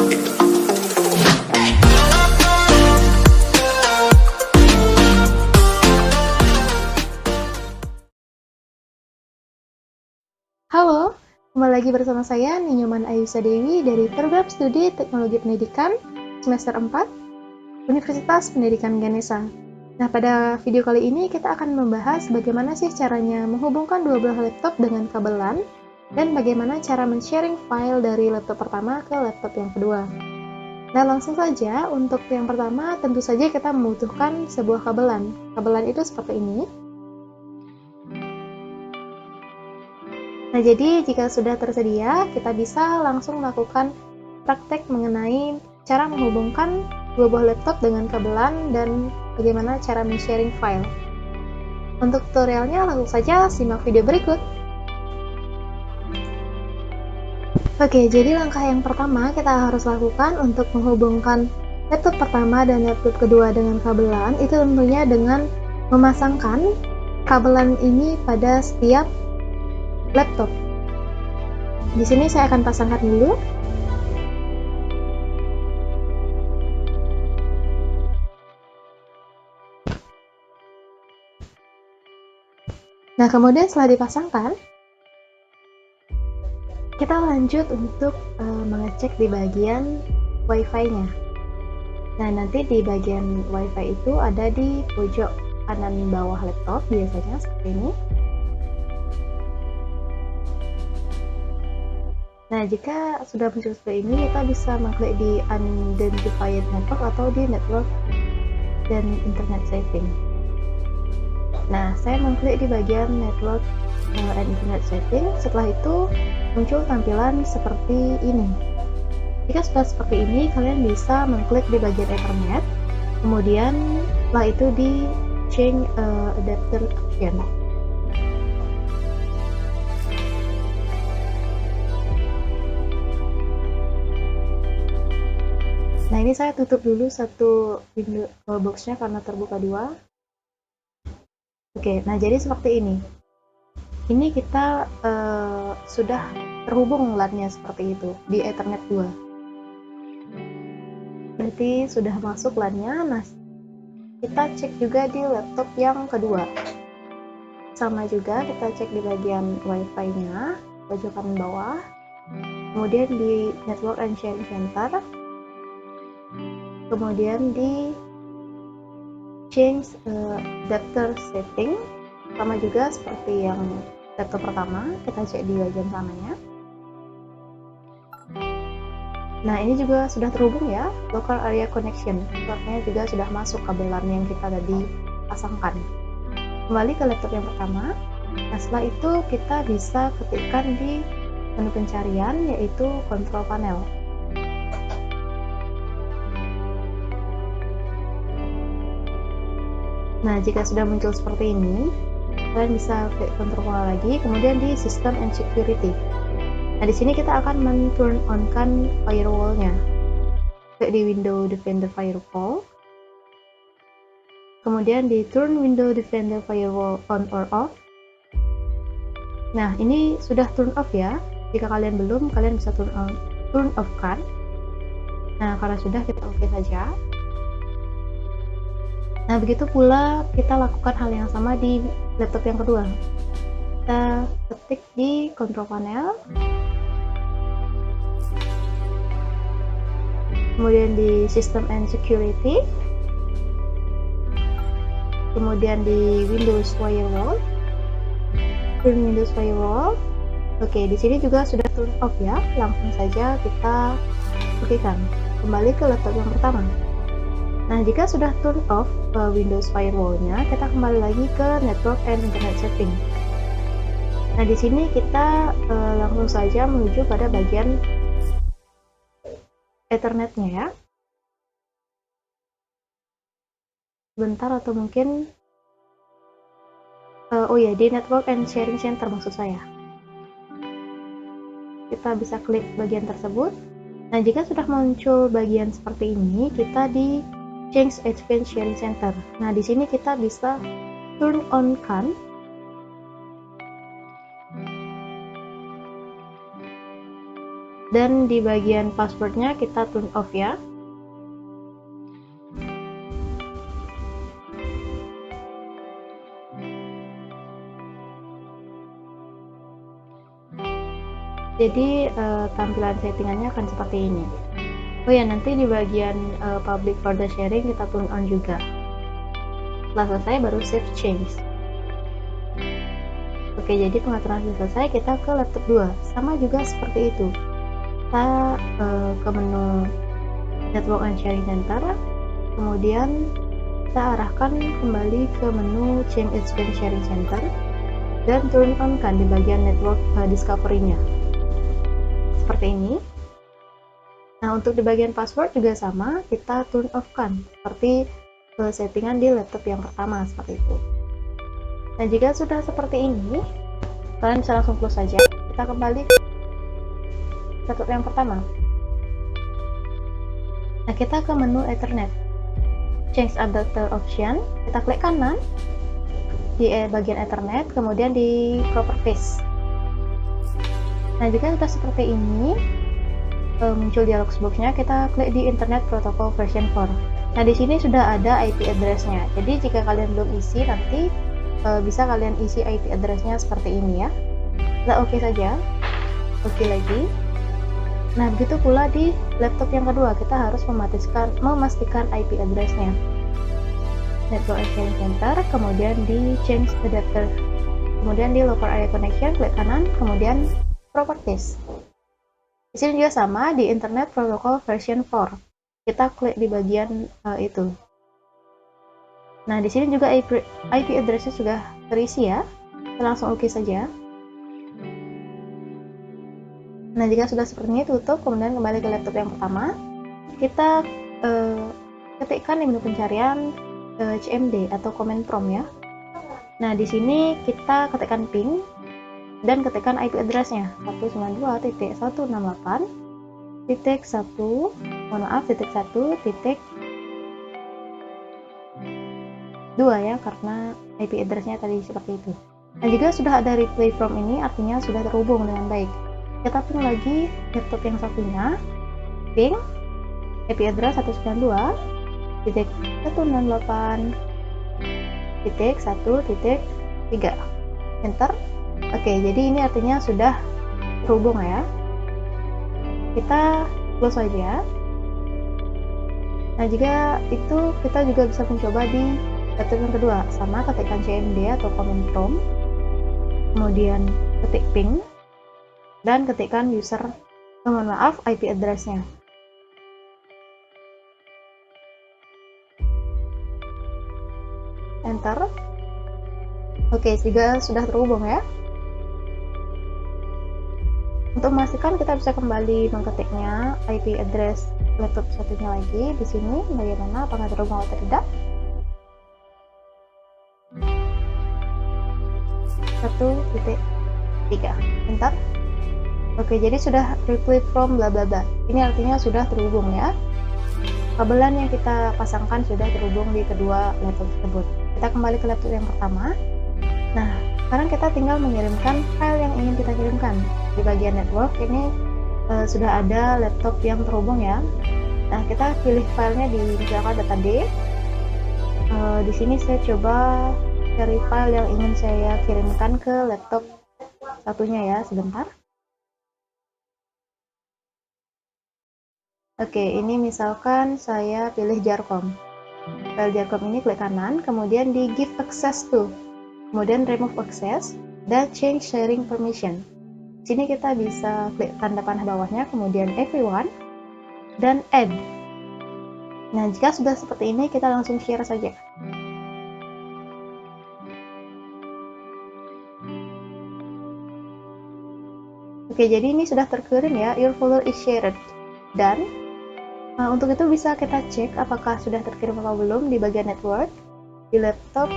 Halo, kembali lagi bersama saya Ninyoman Ayusa Dewi dari Program Studi Teknologi Pendidikan semester 4 Universitas Pendidikan Ganesha. Nah, pada video kali ini kita akan membahas bagaimana sih caranya menghubungkan dua belah laptop dengan kabelan dan bagaimana cara men-sharing file dari laptop pertama ke laptop yang kedua. Nah, langsung saja untuk yang pertama tentu saja kita membutuhkan sebuah kabelan. Kabelan itu seperti ini. Nah, jadi jika sudah tersedia, kita bisa langsung melakukan praktek mengenai cara menghubungkan dua buah laptop dengan kabelan dan bagaimana cara men-sharing file. Untuk tutorialnya langsung saja simak video berikut. Oke, jadi langkah yang pertama kita harus lakukan untuk menghubungkan laptop pertama dan laptop kedua dengan kabelan itu tentunya dengan memasangkan kabelan ini pada setiap laptop. Di sini saya akan pasangkan dulu. Nah, kemudian setelah dipasangkan, kita lanjut untuk mengecek di bagian Wi-Fi-nya. Nah, nanti di bagian Wi-Fi itu ada di pojok kanan bawah laptop, biasanya seperti ini. Nah, jika sudah muncul seperti ini, kita bisa mengklik di Unidentified Network atau di Network dan Internet Setting. Nah, saya mengklik di bagian Network and Internet Setting. Setelah itu muncul tampilan seperti ini. Jika sudah seperti ini, kalian bisa mengklik di bagian Ethernet, kemudian setelah itu di Change Adapter Option. Nah, ini saya tutup dulu satu window box-nya karena terbuka dua. Oke, nah jadi seperti ini. Ini kita sudah terhubung LAN-nya seperti itu di Ethernet 2. Berarti sudah masuk LAN-nya. Nah, kita cek juga di laptop yang kedua. Sama juga kita cek di bagian Wi-Fi-nya, pojokan bawah. Kemudian di Network and Sharing Center. Kemudian di Change Adapter Setting. Sama juga seperti yang laptop pertama, kita cek di bagian sananya. Nah, ini juga sudah terhubung ya, Local Area Connection. Artinya juga sudah masuk kabelan yang kita tadi pasangkan. Kembali ke laptop yang pertama. Nah, setelah itu kita bisa ketikkan di menu pencarian, yaitu Control Panel. Nah, jika sudah muncul seperti ini, kalian bisa klik Control Panel lagi, kemudian di System and Security. Nah, di sini kita akan men-turn on-kan firewall-nya. Klik di Window Defender Firewall. Kemudian di Turn Window Defender Firewall on or off. Nah, ini sudah turn off ya. Jika kalian belum, kalian bisa turn off kan. Nah, karena sudah, kita oke saja. Nah, begitu pula kita lakukan hal yang sama di laptop yang kedua. Kita ketik di Control Panel, kemudian di System and Security, kemudian di Windows Firewall, turn Windows Firewall. Oke, di sini juga sudah turn off ya. Langsung saja kita okekan. Kembali ke laptop yang pertama. Nah, jika sudah turn off Windows Firewall-nya, kita kembali lagi ke Network and Internet Setting. Nah, di sini kita langsung saja menuju pada bagian Ethernet-nya ya. Sebentar, atau mungkin oh ya, di Network and Sharing Center maksud saya. Kita bisa klik bagian tersebut. Nah, jika sudah muncul bagian seperti ini, kita di Change Advanced Sharing Center. Nah, di sini kita bisa turn on kan. dan di bagian passwordnya kita turn off ya. Jadi tampilan settingannya akan seperti ini. Oh ya, nanti di bagian public folder sharing kita turn on juga. Setelah selesai baru save change. Oke, jadi pengaturan sudah selesai, kita ke laptop 2. Sama juga seperti itu. Kita ke menu Network and Sharing Center, kemudian kita arahkan kembali ke menu Change Expand Sharing Center, dan turn on kan di bagian Network Discovery-nya. Seperti ini. Nah, untuk di bagian password juga sama, kita turn off kan, seperti settingan di laptop yang pertama, seperti itu. Nah, jika sudah seperti ini, kalian bisa langsung close saja. Kita kembali ke laptop yang pertama. Nah, kita ke menu Ethernet, Change Adapter Option, kita klik kanan di bagian Ethernet, kemudian di Properties. Nah, jika sudah seperti ini, muncul dialog box-nya, kita klik di Internet Protocol version 4. Nah, di sini sudah ada IP address-nya. Jadi, jika kalian belum isi, nanti bisa kalian isi IP address-nya seperti ini ya. Kita oke saja. Oke lagi. Nah, begitu pula di laptop yang kedua, kita harus memastikan IP address-nya. Network and Sharing Center, kemudian di Change Adapter, kemudian di Local Area Connection, klik kanan, kemudian Properties. Di sini juga sama, di Internet Protocol version 4. Kita klik di bagian itu. Nah, di sini juga IP address-nya sudah terisi ya. Kita langsung oke saja. Nah, jika sudah seperti ini, tutup, kemudian kembali ke laptop yang pertama. Kita ketikkan di menu pencarian CMD atau command prompt ya. Nah, di sini kita ketikkan ping dan ketikkan IP address-nya 192.1.1.2 ya, karena IP address-nya tadi seperti itu. Nah, jika sudah ada replay from ini, artinya sudah terhubung dengan baik. Kita ping lagi laptop yang satunya, ping IP address 192.168.1.3. Enter. Oke, jadi ini artinya sudah terhubung ya. Kita close saja. Nah, jika itu kita juga bisa mencoba di laptop yang kedua, sama ketikkan CMD atau command prompt, kemudian ketik ping dan ketikkan IP address-nya. Enter. Oke, juga sudah terhubung ya. Untuk memastikan, kita bisa kembali mengketiknya IP address laptop satunya lagi di sini, bagaimana apakah terhubung atau tidak. 1.3. Enter. Oke, jadi sudah replay from bla bla bla. Ini artinya sudah terhubung ya. Kabelan yang kita pasangkan sudah terhubung di kedua laptop tersebut. Kita kembali ke laptop yang pertama. Nah, sekarang kita tinggal mengirimkan file yang ingin kita kirimkan. Di bagian network ini sudah ada laptop yang terhubung ya. Nah, kita pilih filenya di misalkan data D. Di sini saya coba cari file yang ingin saya kirimkan ke laptop satunya ya, sebentar. Oke, ini misalkan saya pilih jarcom. File jarcom ini klik kanan, kemudian di give access to, kemudian remove access, dan change sharing permission. Di sini kita bisa klik tanda panah bawahnya, kemudian everyone, dan add. Nah, jika sudah seperti ini, kita langsung share saja. Oke, jadi ini sudah terkirim ya, your folder is shared. Dan untuk itu bisa kita cek apakah sudah terkirim atau belum di bagian network, di laptop.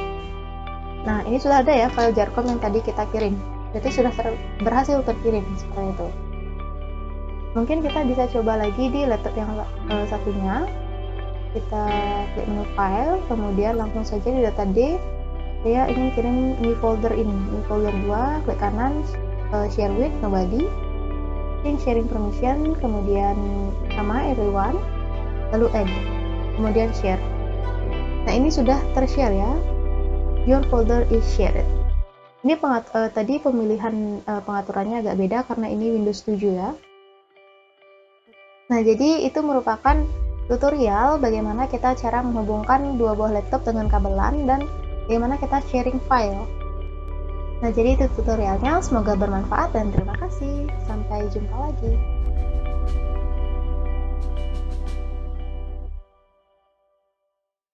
Nah, ini sudah ada ya file jarcom yang tadi kita kirim. Berarti sudah berhasil terkirim seperti itu. Mungkin kita bisa coba lagi di laptop yang satunya. Kita klik menu file, kemudian langsung saja di data D. Saya ingin kirim new folder ini, new folder 2, klik kanan, share with nobody. Change sharing permission, kemudian nama everyone, lalu add, kemudian share. Nah, ini sudah tershare ya. Your folder is shared. Ini tadi pemilihan pengaturannya agak beda karena ini Windows 7 ya. Nah, jadi itu merupakan tutorial bagaimana kita cara menghubungkan dua buah laptop dengan kabel LAN dan bagaimana kita sharing file. Nah, jadi itu tutorialnya, semoga bermanfaat dan terima kasih. Sampai jumpa lagi.